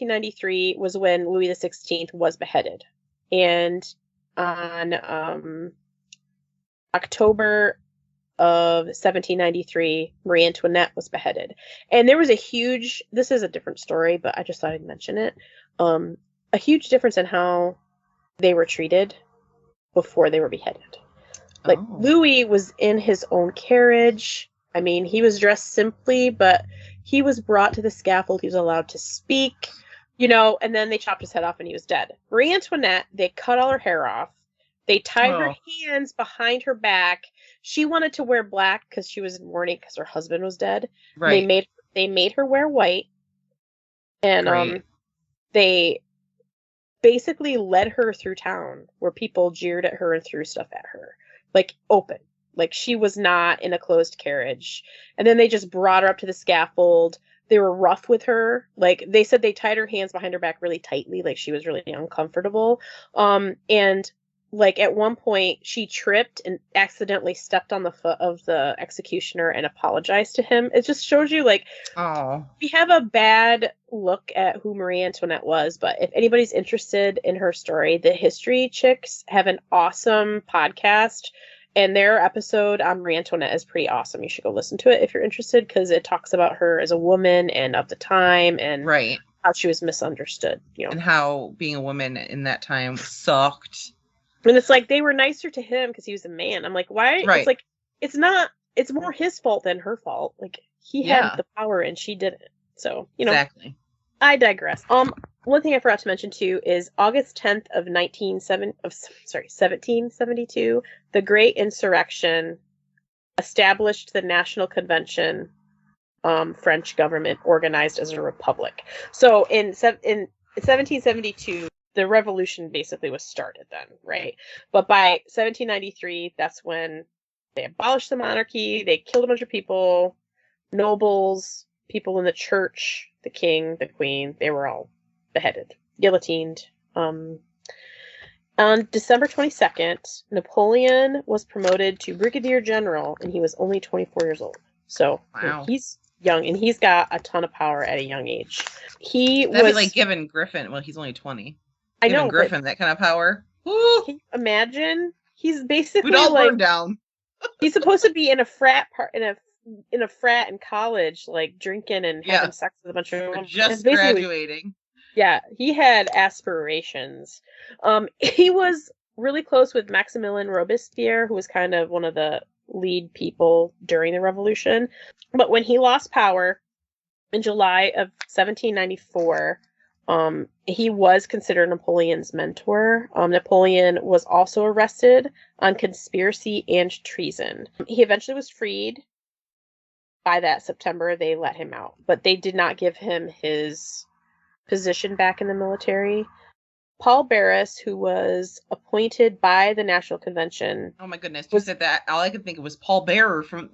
1893 was when Louis XVI was beheaded. And on October of 1793, Marie Antoinette was beheaded. And there was this is a different story, but I just thought I'd mention it. A huge difference in how they were treated before they were beheaded. Like, Louis was in his own carriage. I mean, he was dressed simply, but he was brought to the scaffold. He was allowed to speak, and then they chopped his head off and he was dead. Marie Antoinette, they cut all her hair off. They tied her hands behind her back. She wanted to wear black because she was in mourning because her husband was dead. Right. They made her wear white. And they basically led her through town where people jeered at her and threw stuff at her. Like, open. Like, she was not in a closed carriage. And then they just brought her up to the scaffold. They were rough with her. Like, they said they tied her hands behind her back really tightly. Like, she was really uncomfortable. And, like, at one point, she tripped and accidentally stepped on the foot of the executioner and apologized to him. It just shows you, like, we have a bad look at who Marie Antoinette was. But if anybody's interested in her story, the History Chicks have an awesome podcast. And their episode on Marie Antoinette is pretty awesome. You should go listen to it if you're interested, because it talks about her as a woman and of the time and how she was misunderstood. And how being a woman in that time sucked. And it's like they were nicer to him because he was a man. I'm like, why? Right. It's like, it's more his fault than her fault. Like, he had the power and she didn't. So, Exactly. I digress. One thing I forgot to mention too is August 10th of 1772, the Great Insurrection established the National Convention, French government organized as a republic. So in 1772, the revolution basically was started then, right? But by 1793, that's when they abolished the monarchy. They killed a bunch of people, nobles, people in the church, the king, the queen. They were all beheaded, guillotined. On December 22nd, Napoleon was promoted to Brigadier General, and he was only 24 years old. So he's young, and he's got a ton of power at a young age. That'd be like giving Griffin, well, he's only 20. I know, Griffin that kind of power. Can you imagine? He's basically we'd all burn down. He's supposed to be in a frat in a frat in college, like drinking and having sex with a bunch of women. Just graduating. Yeah, he had aspirations. He was really close with Maximilien Robespierre, who was kind of one of the lead people during the revolution. But when he lost power in July of 1794, he was considered Napoleon's mentor. Napoleon was also arrested on conspiracy and treason. He eventually was freed. By that September, they let him out, but they did not give him his position back in the military. Paul Barras, who was appointed by the National Convention. Oh my goodness, you said that. All I could think of was Paul Bearer from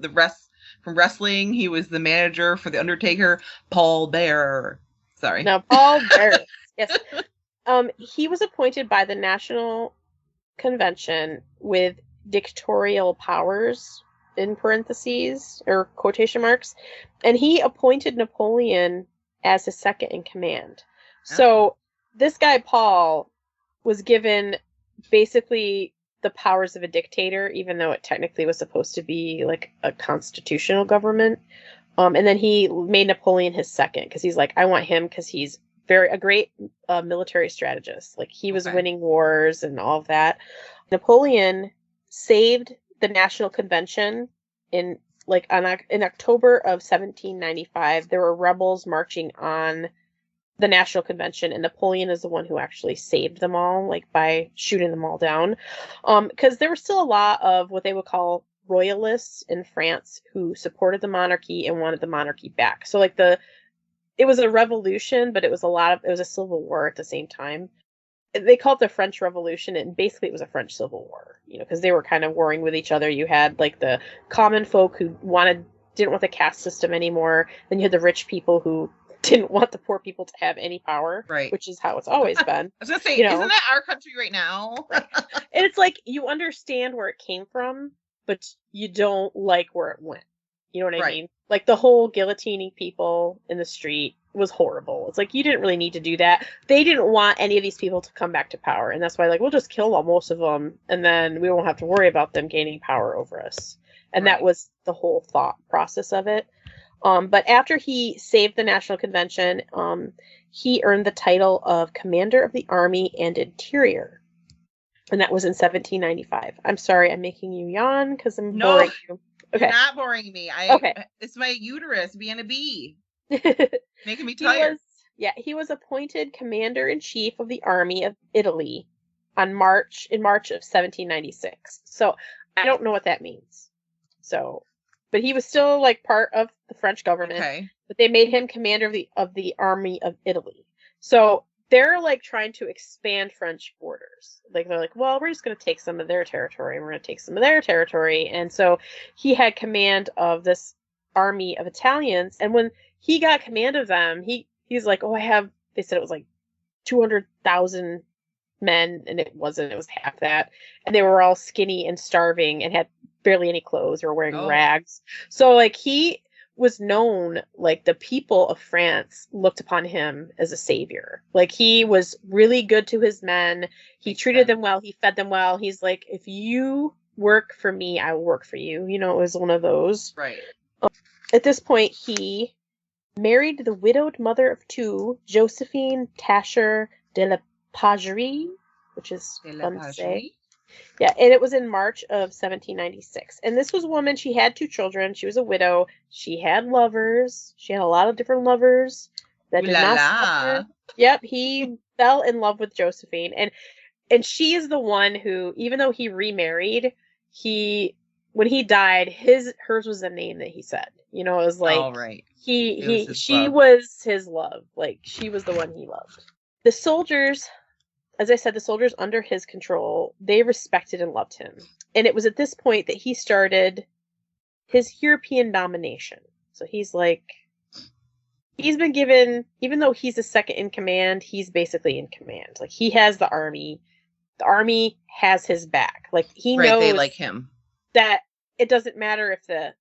wrestling. He was the manager for The Undertaker. Paul Bearer. Sorry. No, Paul Barras. Yes. He was appointed by the National Convention with dictatorial powers, in parentheses or quotation marks, and he appointed Napoleon as his second in command. So this guy Paul was given basically the powers of a dictator, even though it technically was supposed to be like a constitutional government. And then he made Napoleon his second because he's like, I want him because he's a great military strategist. Like, he was winning wars and all of that. Napoleon saved the National Convention in October of 1795. There were rebels marching on the National Convention, and Napoleon is the one who actually saved them all, like by shooting them all down. Because there were still a lot of what they would call royalists in France who supported the monarchy and wanted the monarchy back. So like it was a revolution, but it was a civil war at the same time. They call it the French Revolution, and basically it was a French Civil War, because they were kind of warring with each other. You had like the common folk who didn't want the caste system ananymore. Then you had the rich people who didn't want the poor people to have any power, right? Which is how it's always been. I was gonna say, isn't that our country right now? Right. And it's like you understand where it came from, but you don't like where it went. You know what I mean? Like the whole guillotining people in the street. was horrible. It's like, you didn't really need to do that. They didn't want any of these people to come back to power, and that's why, like, we'll just kill most of them, and then we won't have to worry about them gaining power over us. And that was the whole thought process of it. But after he saved the National Convention, he earned the title of Commander of the Army and Interior. And that was in 1795. I'm sorry, I'm making you yawn because I'm boring you. Okay. You're not boring me. Okay. It's my uterus being a bee. Making me tired. He was appointed Commander-in-Chief of the Army of Italy in March of 1796. So I don't know what that means. So, but he was still like part of the French government. Okay. But they made him commander of the Army of Italy. So they're like trying to expand French borders. Like, they're like, well, we're just going to take some of their territory, and we're going to take some of their territory. And so he had command of this army of Italians. And when he got command of them, he's like, oh, they said it was like 200,000 men, and it wasn't. It was half that. And they were all skinny and starving and had barely any clothes or wearing rags. So like, he was known, like, the people of France looked upon him as a savior. Like, he was really good to his men. He treated them well. He fed them well. He's like, if you work for me, I will work for you. You know, it was one of those. Right. At this point, he married the widowed mother of two, Josephine Tascher de la Pagerie, which is fun to say. Yeah, and it was in March of 1796. And this was a woman, she had 2 children. She was a widow. She had lovers. She had a lot of different lovers that did not stop her. Yep, he fell in love with Josephine. And she is the one who, even though he remarried, when he died, hers was the name that he said. You know, it was like, she was his love. Like, she was the one he loved. The soldiers, as I said, the soldiers under his control, they respected and loved him. And it was at this point that he started his European domination. So he's like, he's been given, even though he's the second in command, he's basically in command. Like, he has the army. The army has his back. Like, he knows they like him. That it doesn't matter if the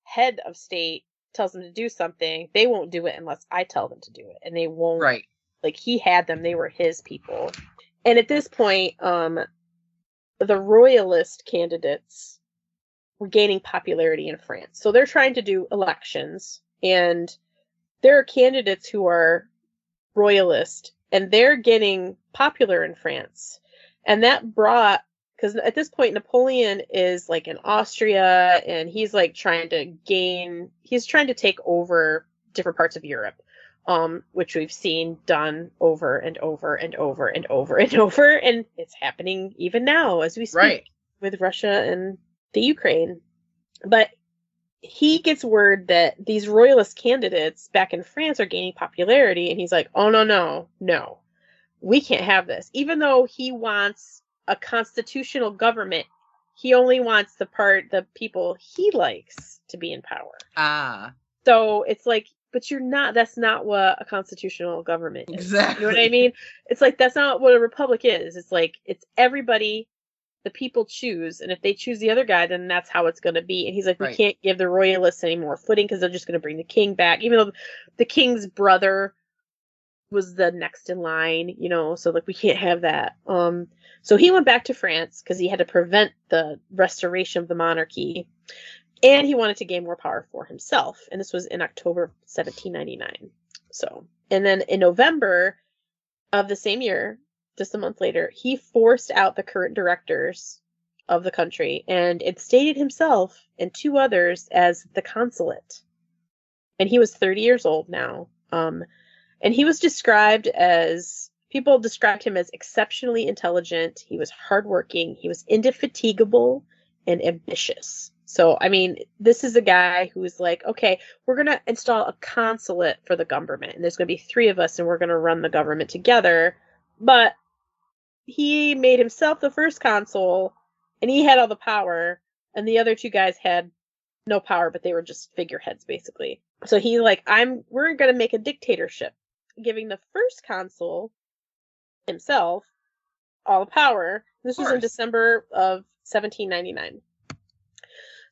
head of state tells them to do something, they won't do it unless I tell them to do it. And they won't. Right. Like, he had them. They were his people. And at this point, the royalist candidates were gaining popularity in France. So they're trying to do elections, and there are candidates who are royalist, and they're getting popular in France. And that brought, because at this point, Napoleon is like in Austria, and he's like trying to take over different parts of Europe. Which we've seen done over and over and over and over and over, and it's happening even now as we speak with Russia and the Ukraine. But he gets word that these royalist candidates back in France are gaining popularity, and he's like, oh, no, we can't have this. Even though he wants a constitutional government, he only wants the people he likes to be in power. So it's like, but that's not what a constitutional government is. Exactly. You know what I mean? It's like, that's not what a republic is. It's like, it's everybody, the people choose. And if they choose the other guy, then that's how it's going to be. And he's like, we can't give the royalists any more footing because they're just going to bring the king back. Even though the king's brother was the next in line, you know, so like, we can't have that. So he went back to France because he had to prevent the restoration of the monarchy. And he wanted to gain more power for himself. And this was in October of 1799. So, and then in November of the same year, just a month later, he forced out the current directors of the country and instated himself and 2 others as the consulate. And he was 30 years old now. And he was people described him as exceptionally intelligent. He was hardworking. He was indefatigable and ambitious. So, I mean, this is a guy who's like, okay, we're going to install a consulate for the government, and there's going to be 3 of us, and we're going to run the government together. But he made himself the first consul, and he had all the power, and the other 2 guys had no power, but they were just figureheads, basically. So he like, we're going to make a dictatorship, giving the first consul himself all the power. This was in December of 1799.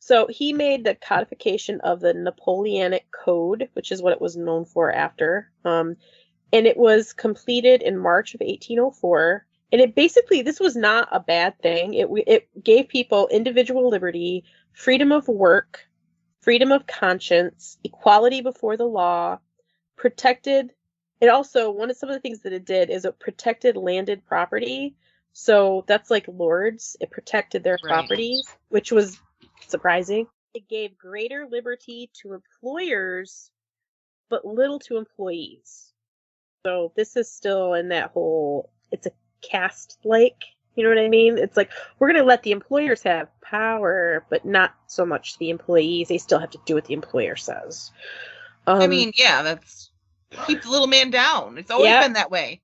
So he made the codification of the Napoleonic Code, which is what it was known for after. And it was completed in March of 1804. And it basically, this was not a bad thing. It gave people individual liberty, freedom of work, freedom of conscience, equality before the law, protected. It also, some of the things that it did is it protected landed property. So that's like lords. It protected their property, which was surprising. It gave greater liberty to employers, but little to employees. So this is still in that whole, it's a caste-like, you know what I mean? It's like, we're going to let the employers have power, but not so much the employees. They still have to do what the employer says. I mean, yeah, that's keep the little man down. It's always been that way.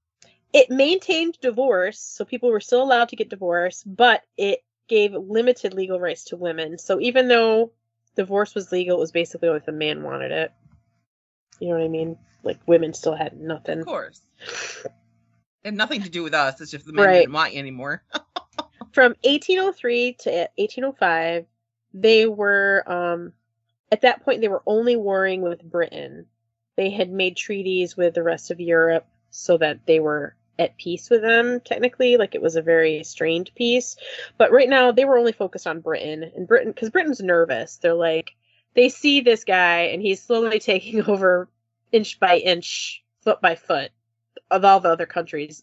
It maintained divorce, so people were still allowed to get divorced, but it gave limited legal rights to women. So even though divorce was legal, it was basically only if a man wanted it. You know what I mean? Like, women still had nothing. Of course. It had nothing to do with us. It's just the men didn't want you anymore. From 1803 to 1805, they were, at that point, they were only warring with Britain. They had made treaties with the rest of Europe so that they were at peace with them, technically. Like, it was a very strained peace. But right now, they were only focused on Britain. And Britain, because Britain's nervous. They're like, they see this guy, and he's slowly taking over inch by inch, foot by foot, of all the other countries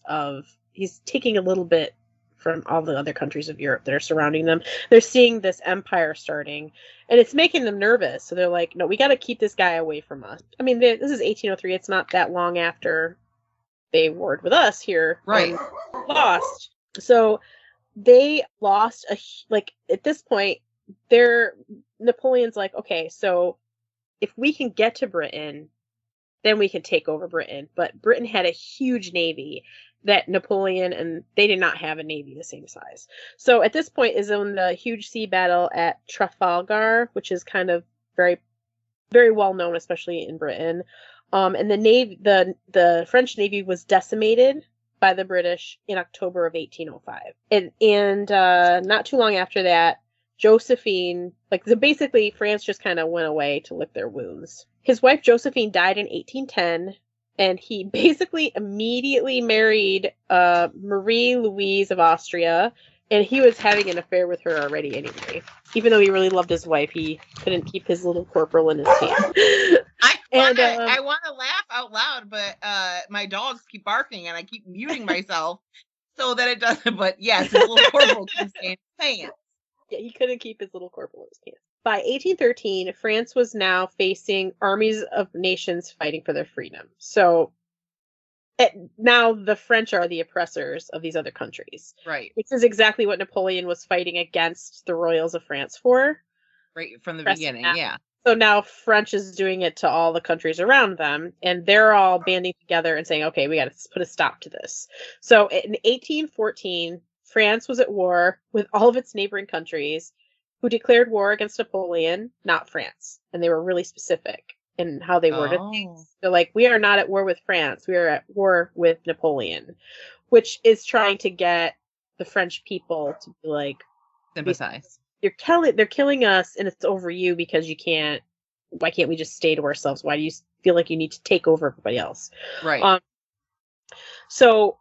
he's taking a little bit from all the other countries of Europe that are surrounding them. They're seeing this empire starting, and it's making them nervous. So they're like, no, we got to keep this guy away from us. I mean, this is 1803. It's not that long after they warred with us here. Right. Lost. So they lost, at this point, Napoleon's like, okay, so if we can get to Britain, then we can take over Britain. But Britain had a huge navy that Napoleon, and they did not have a navy the same size. So at this point is in the huge sea battle at Trafalgar, which is kind of very, very well known, especially in Britain. And the French navy was decimated by the British in October of 1805. And not too long after that, Josephine, basically France just kind of went away to lick their wounds. His wife Josephine died in 1810, and he basically immediately married Marie Louise of Austria, and he was having an affair with her already anyway. Even though he really loved his wife, he couldn't keep his little corporal in his pants. I want to laugh out loud, but my dogs keep barking, and I keep muting myself so that it doesn't. But yes, his little corporal can stay in his pants. Yeah, he couldn't keep his little corporal in his pants. By 1813, France was now facing armies of nations fighting for their freedom. So now the French are the oppressors of these other countries. Right. Which is exactly what Napoleon was fighting against the royals of France for. Right from the beginning, yeah. So now French is doing it to all the countries around them, and they're all banding together and saying, okay, we got to put a stop to this. So in 1814, France was at war with all of its neighboring countries who declared war against Napoleon, not France. And they were really specific in how they worded things. They're like, we are not at war with France. We are at war with Napoleon, which is trying to get the French people to be like, sympathize. They're killing us, and it's over you because why can't we just stay to ourselves? Why do you feel like you need to take over everybody else? Right. So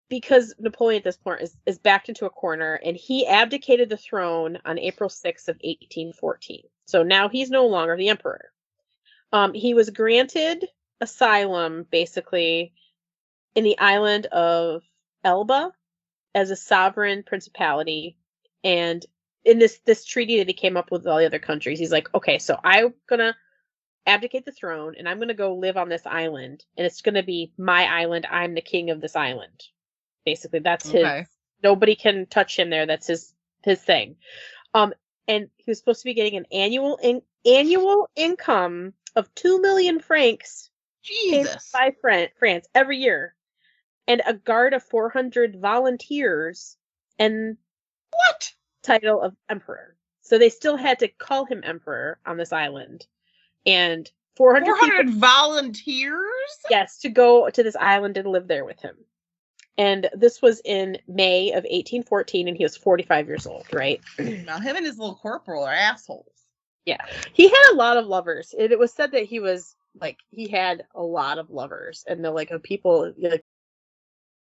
because Napoleon at this point is backed into a corner, and he abdicated the throne on April 6th of 1814. So now he's no longer the emperor. He was granted asylum, basically, in the island of Elba as a sovereign principality. And in this treaty that he came up with all the other countries, he's like, okay, so I'm going to abdicate the throne, and I'm going to go live on this island, and it's going to be my island. I'm the king of this island. Basically, that's his. Nobody can touch him there. That's his thing. And he was supposed to be getting an annual income of 2 million francs. Jesus. By France every year, and a guard of 400 volunteers, and what title of emperor. So they still had to call him emperor on this island, and 400 volunteers. Yes, to go to this island and live there with him. And this was in May of 1814, and he was 45 years old, right? Now, him and his little corporal are assholes. Yeah. He had a lot of lovers. It was said that he was, like, he had a lot of lovers. And they're like, people, like,